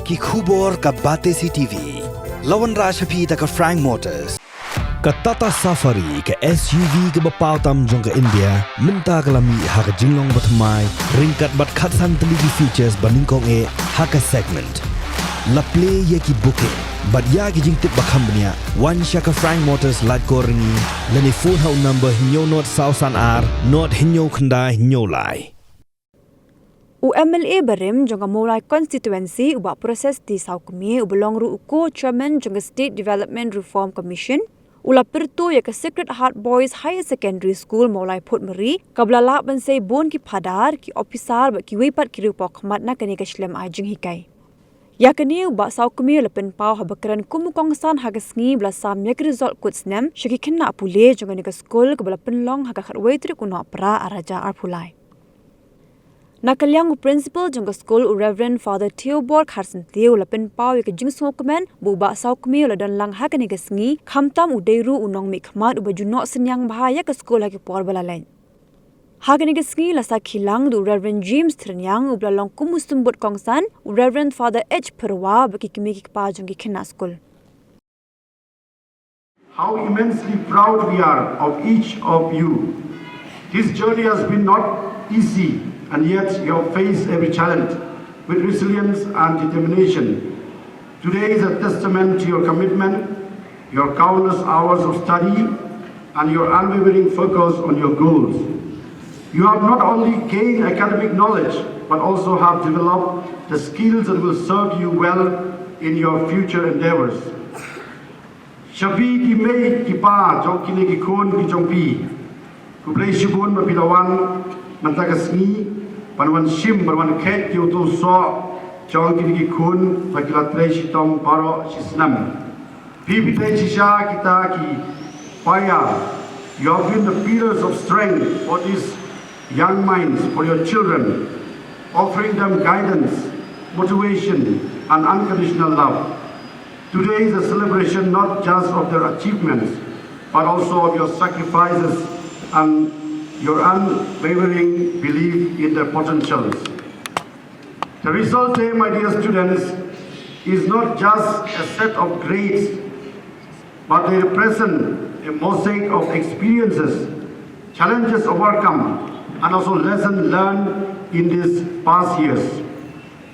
ki khubor ka Bate CTV. Lawan Rashapi ta ka Frank Motors. Ka Tata Safari ka SUV ka bapaw tam jong ka India minta kalami ha ka jinglong batmai ringkat bat khatsan teligi features baningkong e ha ka segment. La play ye ki booking but ya ki jing tip bakhambnia one shaka Frank Motors lat ko ringi lani phone hau number hinyo not sausan ar not hinyo khanda hinyo lai. UMLA Barim jonga Molai constituency uba proses di Saukumi ubelong ru uko chairman jonga State Development Reform Commission ula pertu ya ka Secret Heart Boys Higher Secondary School Molai Port Meri kabla la bansai bon ki Phadar ki Ophisar ba ki weipat ki rupok mat na kani ka shlem ajing hikai ya kani uba Saukumi lepen pau habakran kumukongsan hagasngi bla sam yak result kutsnem shiki khenna apule jonga ni ka school kabla penlong haga khatwei tri kuno pra araja arpulai Nakalyang principal jong school Reverend Father Theobald Carson Theo lapen pau ke jingsong komen buba saukmi la dan lang hakani gasngi khamtam udeiru unong mi khmat ubajuno senyang bahaya ke school haki por balalen hakani gasngi la sakhilang du Reverend James Trinyang ublalong kumustumbut kongsan Reverend Father H Perwa baki kimi ki pa jong ki khena school How immensely proud we are of each of you. This journey has been not easy. And yet you have faced every challenge with resilience and determination. Today is a testament to your commitment, your countless hours of study, and your unwavering focus on your goals. You have not only gained academic knowledge, but also have developed the skills that will serve you well in your future endeavors. Shabi ki mei ki pa jong kini ki kon ki jong pi. Ku play shibun mapilawan mantagasni Panwan shim berwan ket yutu so jong kini kun pakilat treshi tom paro sisnam. Pipite chisha kita ki paya. You have been the pillars of strength for these young minds, for your children, offering them guidance, motivation, and unconditional love. Today is a celebration not just of their achievements, but also of your sacrifices and your unwavering belief in their potentials. The result here, my dear students, is not just a set of grades, but they represent a mosaic of experiences, challenges overcome, and also lessons learned in these past years.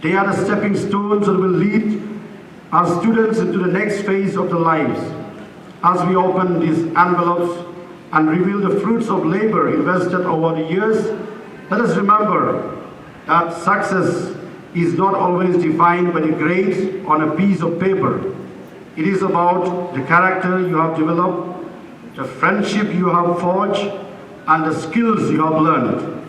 They are the stepping stones that will lead our students into the next phase of their lives. As we open these envelopes and reveal the fruits of labor invested over the years, let us remember that success is not always defined by the grades on a piece of paper. It is about the character you have developed, the friendship you have forged, and the skills you have learned.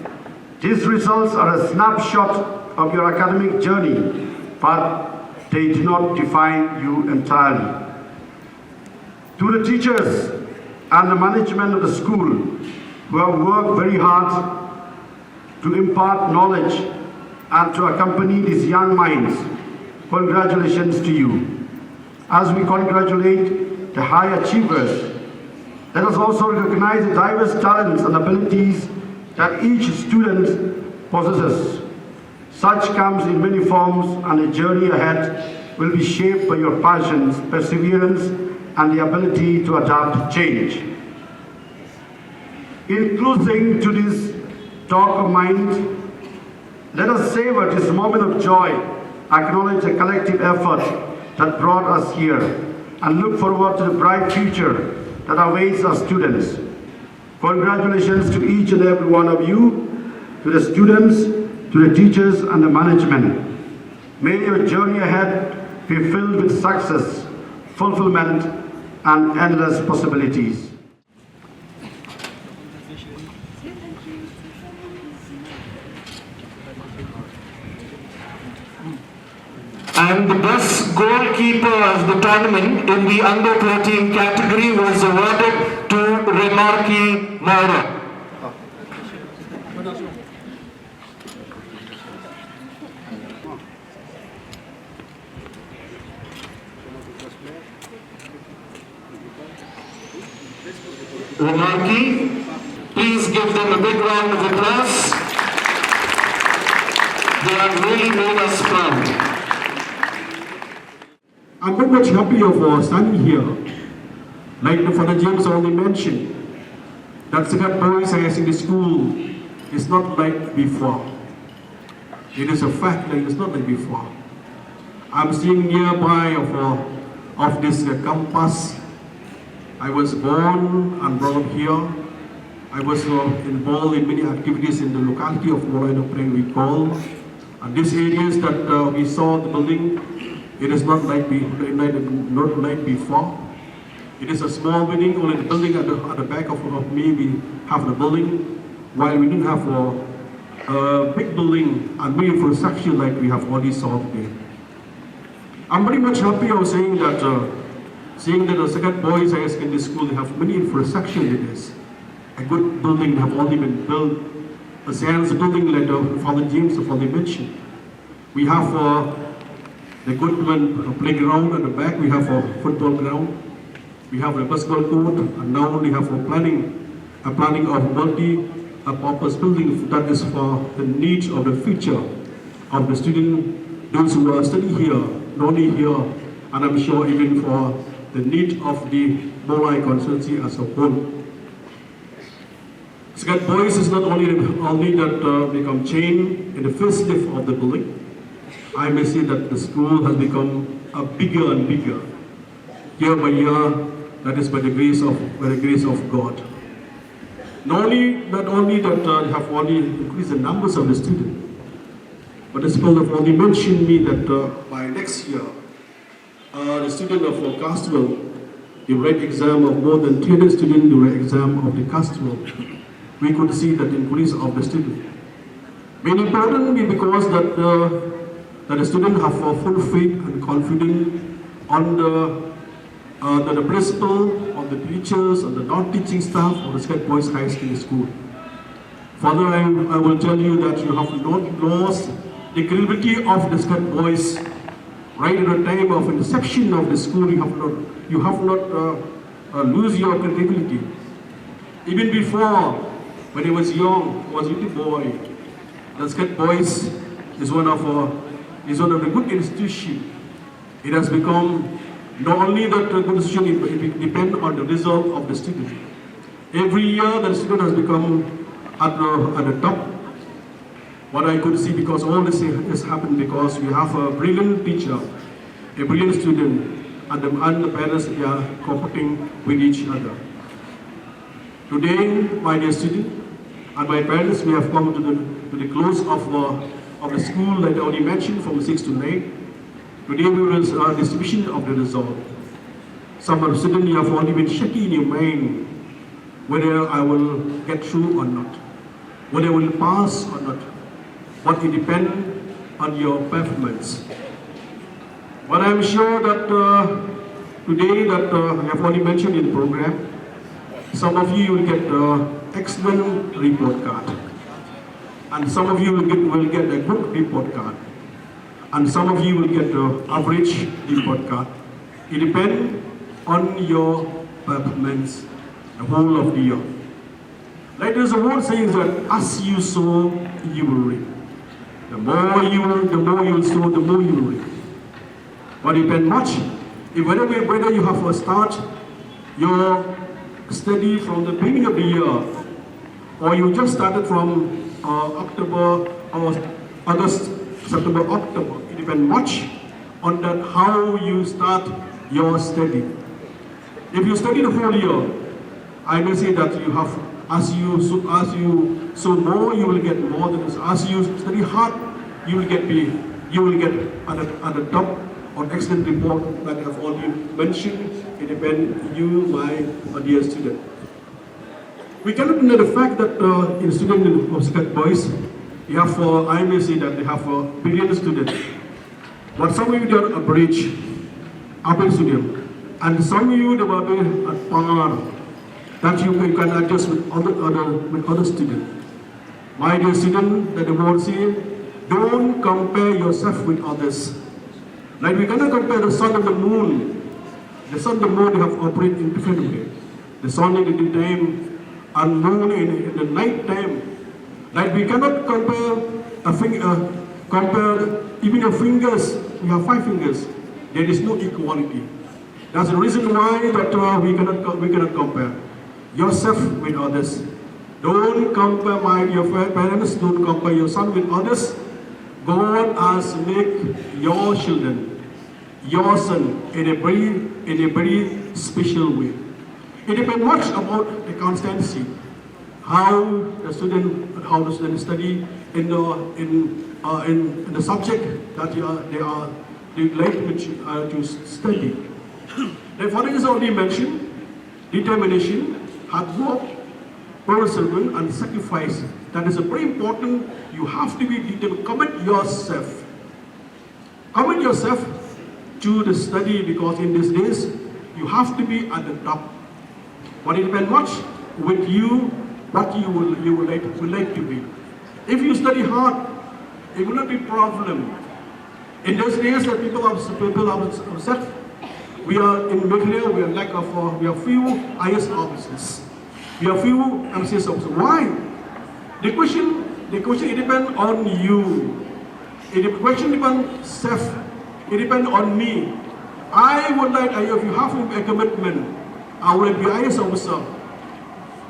These results are a snapshot of your academic journey, but they do not define you entirely. To the teachers and the management of the school who have worked very hard to impart knowledge and to accompany these young minds, congratulations to you. As we congratulate the high achievers, let us also recognize the diverse talents and abilities that each student possesses. Such comes in many forms, and the journey ahead will be shaped by your passions, perseverance, and the ability to adapt to change. In closing to this talk of mine, let us savor this moment of joy, acknowledge the collective effort that brought us here, and look forward to the bright future that awaits our students. Congratulations to each and every one of you, to the students, to the teachers and the management. May your journey ahead be filled with success, fulfillment, and endless possibilities. And the best goalkeeper of the tournament in the under-13 category was awarded to Remarki Maura. Remarki, please give them a big round of applause. They have really made us proud. I'm very much happy of standing here. Like the Father James already mentioned, that Second Boys High Secondary School is not like before. It is a fact that it's not like before. I'm seeing nearby of this campus. I was born and brought up here. I was involved in many activities in the locality of Moreno Preng we call. And these areas that we saw the building, it is not like before. It is a small building, only the building at the back of me, we have the building, while we didn't have a big building and many infrastructure like we have already saw today. I'm very much happy of saying that the Second Boys High Secondary School have many infrastructure in this. A good building have already been built. A science building like Father James have already mentioned. We have the good playground at the back. We have a football ground. We have a basketball court, and now we have a planning of multi-purpose building that is for the needs of the future of the student, those who are studying here, not only here, and I'm sure even for the need of the Molai constituency as a whole. Second Boys is not only that become chained in the first lift of the building. I may say that the school has become bigger and bigger, year by year. That is by the grace of God. Not only that have already increased the numbers of the students, but the school have already mentioned me that by next year, the student of Castival, the write exam of more than 300 students, the write exam of the Castival. We could see that increase of the student. Very importantly, because that the students have full faith and confidence on the principal, on the teachers, on the non-teaching staff of the Second Boys High School. Further, I will tell you that you have not lost the credibility of the Second Boys. Right at the time of inception of the school, you have not lose your credibility. Even before, when he was young, he was a little boy, the Second Boys is one of the good institutions. It has become not only that the good institution depend on the result of the student. Every year the student has become at the top. What I could see, because all this has happened because we have a brilliant teacher, a brilliant student, and the parents are competing with each other. Today, my dear student and my parents, we have come to the close of the school that I already mentioned from 6 to 9. Today we will distribution of the result. Some of the students, you have already been shaky in your mind whether I will get through or not, whether I will pass or not. But it depends on your performance. But I'm sure that today that I have already mentioned in the program, some of you will get excellent report card, and some of you will get a good report card, and some of you will get the average report card. It depends on your performance the whole of the year. Like there's a word saying that as you sow, you will reap. The more you sow, the more you will reap. But it depends much. If whether you have a start your study from the beginning of the year, or you just started from October or August, September, October. It depends much on that how you start your study. If you study the whole year, I may say that you have, as you sow more, you will get more than this. As you study hard, you will get at the top on excellent report that I have already mentioned. It depends you, my dear student. We cannot deny the fact that in student of Second Boys, you have, I may say that they have a brilliant student. But some of you are average student, and some of you they will be at par that you can adjust with other students. My dear student, that the word say, don't compare yourself with others. Like we cannot compare the sun and the moon. The sun and the moon have operate in different ways. The sun in the daytime and moon in the night time. Like we cannot compare compare even your fingers. We have 5 fingers. There is no equality. That's the reason why that we cannot compare yourself with others. Don't compare your parents. Don't compare your son with others. God has made your children, your son, in a very special way. It depends much about the constancy, how the student study in the subject that they like to study. The Father has already mentioned determination, hard work, perseverance, and sacrifice. That is a very important. You have to be determined. Commit yourself. Commit yourself to the study, because in these days you have to be at the top. But it depends much with you what you would like to be. If you study hard, it will not be problem. In these days, that people are upset. We are in Meghalaya, we have few IS officers. We have few MCS officers. Why? The question it depends on you. The question depends self. It depends on me. I would like, if you have a commitment, I will be IS officer.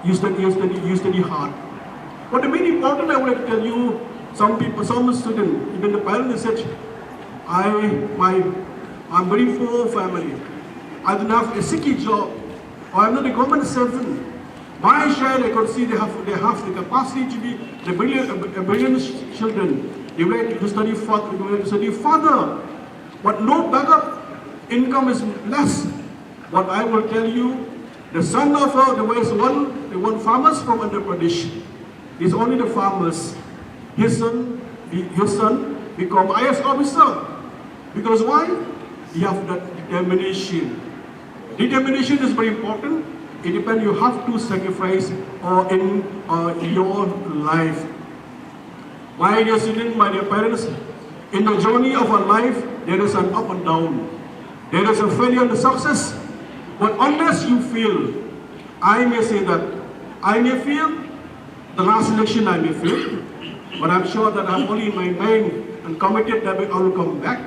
You study hard. But the main important, I would like to tell you, some students, even the parents said, I'm very poor family. I don't have a sticky job, or I'm not a government servant. My child, I could see they have the capacity to be the brilliant children. They went to study further, but no backup income is less. But I will tell you, the son of there was one farmers from Andhra Pradesh. It's only the farmers. His son become IS officer. Because why? You have that determination. Determination is very important. It depends. You have to sacrifice in your life. My dear students, my dear parents, in the journey of our life, there is an up and down. There is a failure and a success. But unless you fail, I may say that I may fail. The last election I may fail, but I'm sure that I'm only in my mind and committed that I will come back.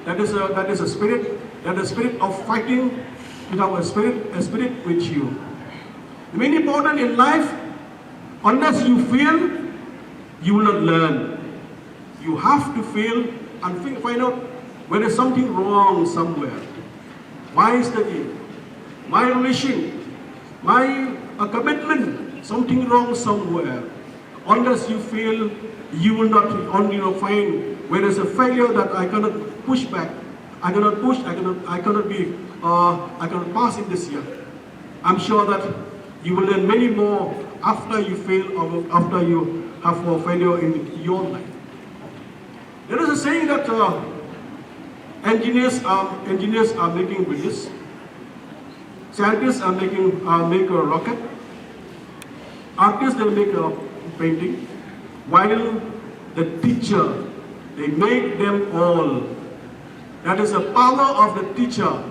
That is a spirit. That is a spirit of fighting. With our spirit with you. The main important in life, unless you fail, you will not learn. You have to fail and find out whether there's something wrong somewhere. My study, my relation, my commitment, something wrong somewhere. Unless you fail, you will not only find where there's a failure that I cannot push back. I cannot push. I cannot pass in this year. I'm sure that you will learn many more after you fail or after you have a failure in your life. There is a saying that engineers are making bridges, scientists are make a rocket, artists they make a painting, while the teacher they make them all. That is the power of the teacher.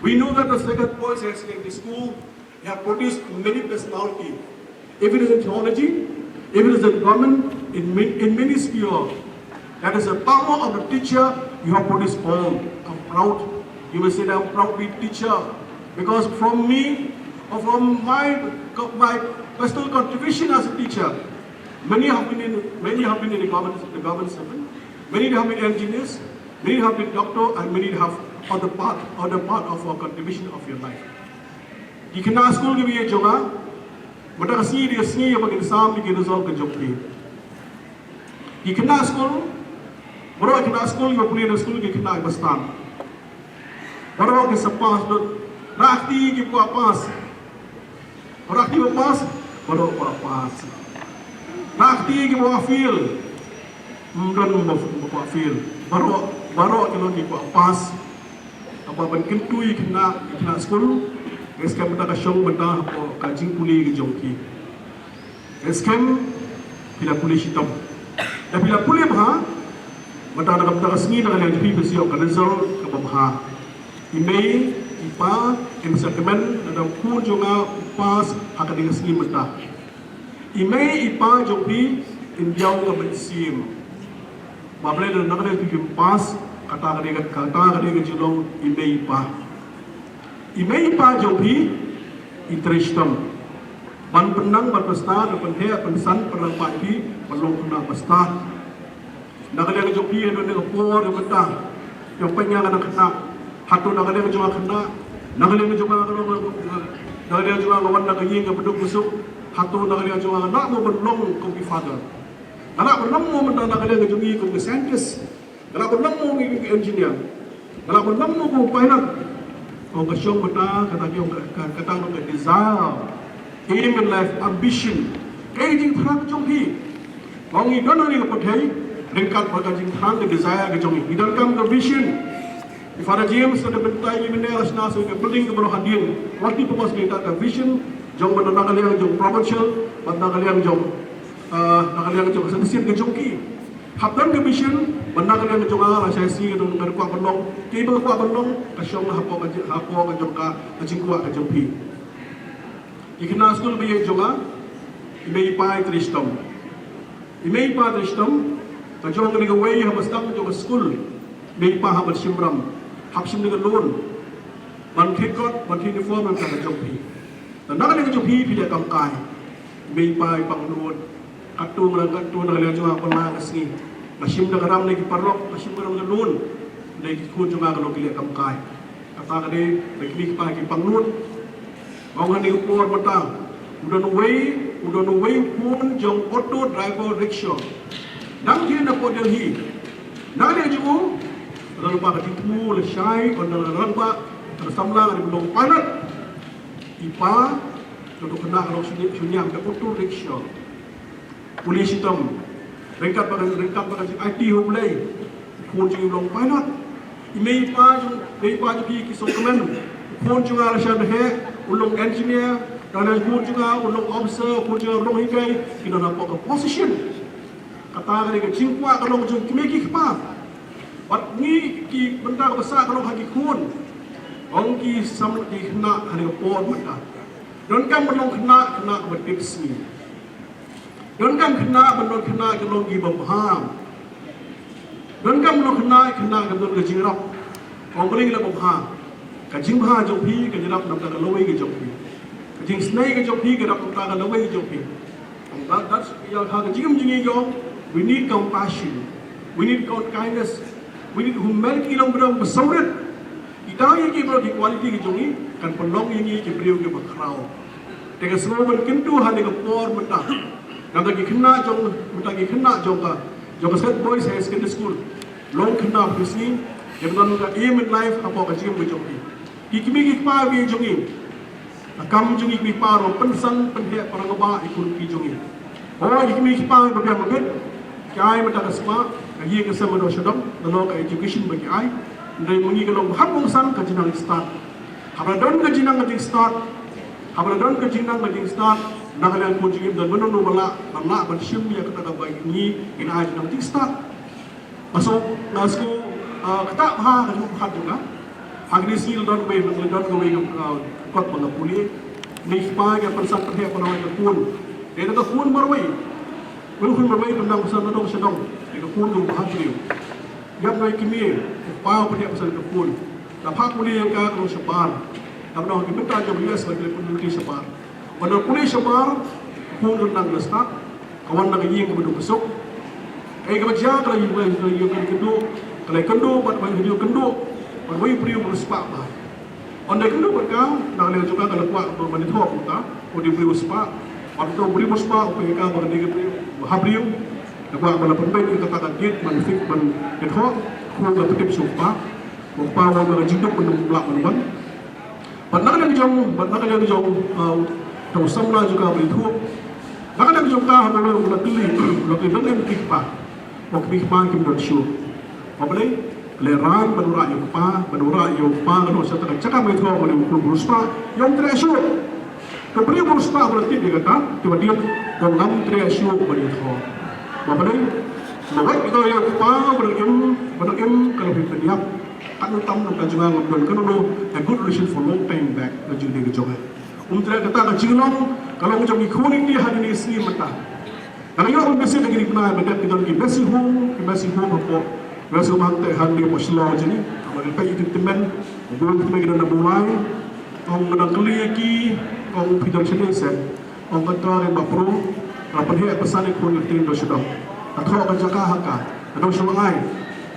We know that the second boys in the school have produced many personalities. If it is in theology, if it is in government, in many spheres, that is the power of the teacher. You have produced all. I'm proud. You will say that I'm proud to be a teacher, because from me or from my personal contribution as a teacher, many have been in the government servant, many have been engineers, many have been doctor, and many have other part of our contribution of your life. You cannot school give you a job, but I see the sneer of exam you can resolve the job. You cannot school, but I cannot school you play in school you cannot understand. What about this pass? Rakti you pass. Rakti pass, but pass. Rakti you feel. Don't feel. Baru kalau di pas apa benkin tu kena school eskem benda kasyong benda kajing puli ke jongki eskem bila puli hitam dan bila puli bah benda nak benda resmi nak yang jadi besi organizer ke bah email ipa instrument dan pun juga pas akan dengan resmi benda email ipa jongpi indiau ke bensim Mablay dan nak ada tu pas kata kali julong imei pa jopi itristam ban penang ban pesta ban he ban san perang pagi belum kena pesta nak ada jopi ada dengan por benda yang pengen nak kena hatu nak ada juga kena nak ada juga nak ada juga lawan nak ying beduk busuk hatu nak ada juga nak mau belong kau Phadar nak belong mau benda nak ada juga kau scientist nak belong mau engineer nak belong mau pilot kau kesyong benda kata nak desire aim in life ambition kau jing terang jopi kau ni don ni kau percaya ringkat pada jing terang desire kau jopi idan kam kau vision Phadar James ada bentai ini meneras nasi ke building ke bawah hadir. Waktu pemas kita ke vision, jom benda kalian jom provincial, benda kalian jom sensitif ke jongki. Hapkan ke vision, benda kalian jom saya si ke dong kuat belong, Kiba kuat belong, kasyong hapo ke jom ka kuat ke jompi. Ikna school biye jom imei pai tristom, kajong ni ke way habas tam jom school, imei pa habas simram. Hapsim dengan loan, bantik kot, bantik uniform yang kena jopi. Dan nak ada jopi tidak kamkai, meipai panglun, katu nak lihat juga pelang kesini. Hapsim dengan ram lagi parok, hapsim dengan loan, lagi kun juga kalau lihat kamkai. Kata kade, lagi pagi panglun, bangun ni upor matang. Udah nuway pun jong auto driver rickshaw. Nang dia nak pot Delhi, nak ada juga. Lalu pak ketipu lesai, orang rampak tersamlang ada belum padat. Ipa, untuk kena kalau sunyam ke auto rickshaw. Polis hitam, ringkat pada IT humlay, pun juga belum padat. Imei pa juga kisah kemen, pun juga rasanya deh, ulung engineer, dan pun juga ulung officer, pun juga ulung hikai, kita nampak ke position. Kata mereka cingkuat kalau macam kimiki kipa. Bat ni ki benda besar kalau hagi kun. Ong ki sam di kena hari por benda. Don kam belum kena bertips ni. Don kam kena kalau gi paham. Don kam belum kena kalau gi jirap. Ong boleh la paham. Kajing bah jopi ke jirap nak tak lawai ke jopi. Kajing snai ke jopi ke nak tak lawai ke jopi. That's yang hang jingam jingi yo. We need compassion. We need kindness. We need humanity long berang bersaurat. Kita yang kita berang quality kita ni kan pelong ini kita beriu kita berkerau. Dengan semua berkentu hanya ke por mentah. Nanti kita kena jong ka set boys high secondary school. Long kena bersih. Yang nanti aim in life apa kerja berjong ni. Kikimi kita bi jong ni. Kam jong ni pa ro pensan pendiak orang ngaba ikut ki jong ni. Oh kikimi kita berbiang berbet. Kaya mentah semua. Ia kesama doa syadam, dalam education bagi ai. Dari mengi kalau habung san kajinang start. Habang don kajinang start. Nak kalian kunjungi dan menunu bala bersyum yang kata bagi ni ina ai jinang start. Masuk nasku kata kajung juga. Agni sil don way kot pengapuli. Ni pa yang pensan terhadap penawai pun. Dia kata pun marway. Walaupun marway tentang pesan dong syadam. Pun tu bahagia. Yang naik kini, pau pada pasal pun. Dapat pulih yang kau kalau sebar. Dapat nak kita jam dia sebagai peneliti sebar. Pada pulih sebar, pun tentang lestak. Kawan nak yang kemudian besok. Kebaca kalau yang kedua, pada video kedua, pada video bersepak bah. Anda kedua berkau, nak lihat juga kalau kuat bermanfaat kita, pada video sepak. Waktu beri bersepak, upaya kau berdiri berhabrio. Lepas mana pembaik kita katakan gate manufik menghok, kurang ketip sumpah, mumpah orang jidup menumplak menuan. Padahal yang jauh, tahu semua juga berituh. Bahkan yang jauh kah boleh lebih dengan Kiba, Kiba kita show. Apalagi leran menurut yang kalau saya tak cakap itu boleh beruspa, yang teresur. Kepri beruspa berarti dia kata, tiba-tiba orang teresur berituh. Bapa ni, bagai kita yang beragam kalau berpediap, kan utam nak juga ngambil kan dulu a good relation for long time back kerja dia kerja. Untuk kata kecilong kalau macam ikonik dia hari ni sini mata. Kalau yang orang biasa lagi pernah berdekat kita lagi basic home apa Rasa mahal teh hal dia pasal je ni. Amal lepas itu teman, bukan teman kita nak mulai. Orang nak kelia ki, orang pidam sini sen. Orang kata yang bapro, rapat dia pesan ikut ngerti do sudah. Atau kerja kahaka, atau semangai.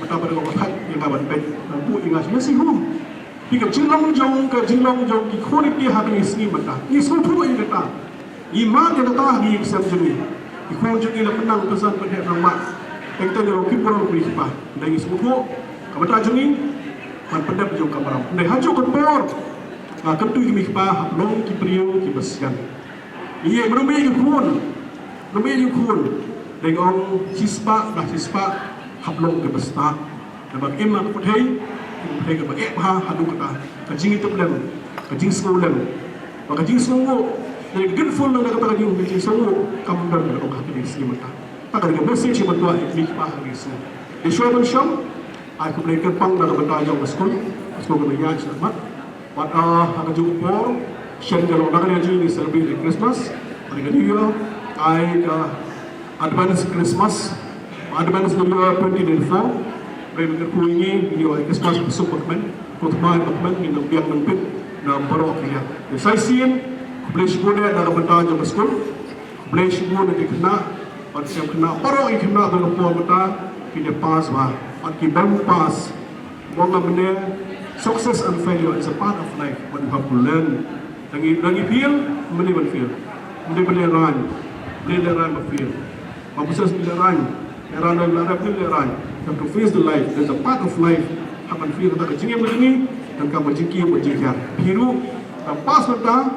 Betapa dengan orang yang kawan pet, bu ingat masih hum. Jika jinglong jong ki kulit dia hari ini mata. Ini semua tu yang kata. Iman yang kata di exam jadi. Ikut jadi lah menang pesan pada ramai. Yang kita orang kita orang beri apa. Dan ini semua tu. Kebetulan jadi, man pendap jong kameram. Dan haju kepor. Kentu kimi apa, long ki priyo ki besian. Iya merubai ikun. Dan orang sispa hablong ke besta. Dan bagaimana kepada mereka berapa hadu kata kajing itu belum kajing sekolah kajing semua dari genful nak kata kajing semua kamu dah berokah di sini mata tak ada message yang berdoa ini hari semua di short shop aku berikan pang dah berdoa jauh sekolah kemudian selamat pada hari Jumat share kalau nak kerja ini celebrate Christmas hari kedua advance Christmas advance New Year 2024 mereka kuingi video Christmas besok bakman, kotbah bakman minum biang nempit na barok dia. Saya sih, boleh sebut dia dalam bentar jam sekolah, boleh sebut dia kena, pada siap kena barok yang kena dalam puan bentar, kita pas bah, pada kita pas, mana benda success and failure is a part of life, what you have to learn. Lagi feel, mana feel, mana ran feel, apa sih ran larap ran. You have to face the life. There's a part of life. Hapan feel kata kecingnya begini dan kamu jiki berjikar. Biru, pas mata.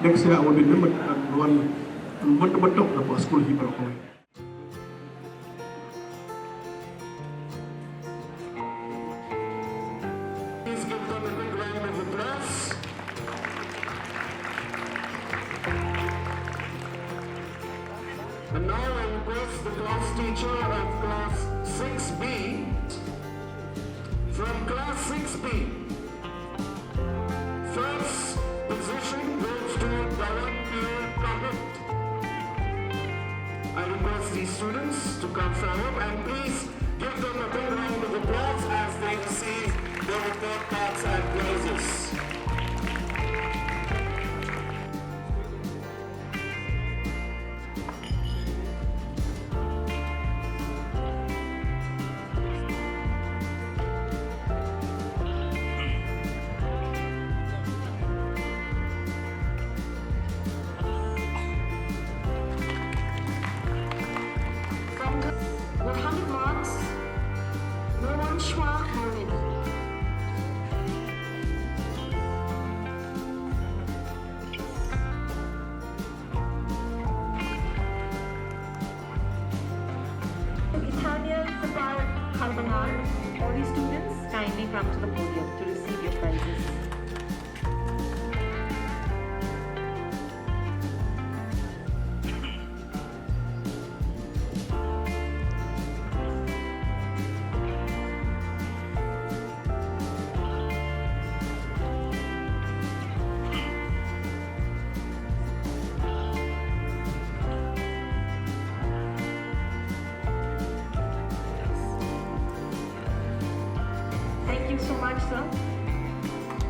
Next year I will be number one. Betul dapat sekolah hibar kau. Please give them a big round of applause. And now I request the class teacher of class 6B, from class 6B, first position goes to Dhawan Pravat. I request these students to come forward and please give them a big round of applause as they receive their report cards and prizes. With 100 marks, Noran Shwa Hamid. Ithania Phadar Phadar. All these students kindly come to the podium to receive your prizes. Thank you so much, sir,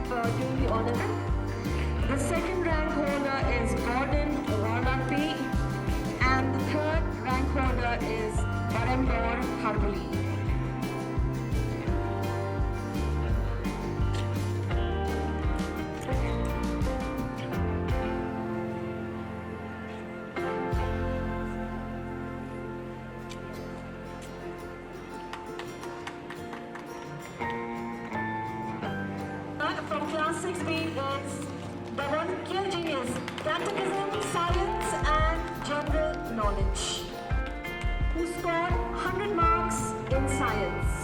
for doing the honor. The second rank holder is Gordon Walapi, and the third rank holder is Barembor Harbali. From class 6B is the one Kill Genius, Catechism, Science and General Knowledge, who scored 100 marks in Science.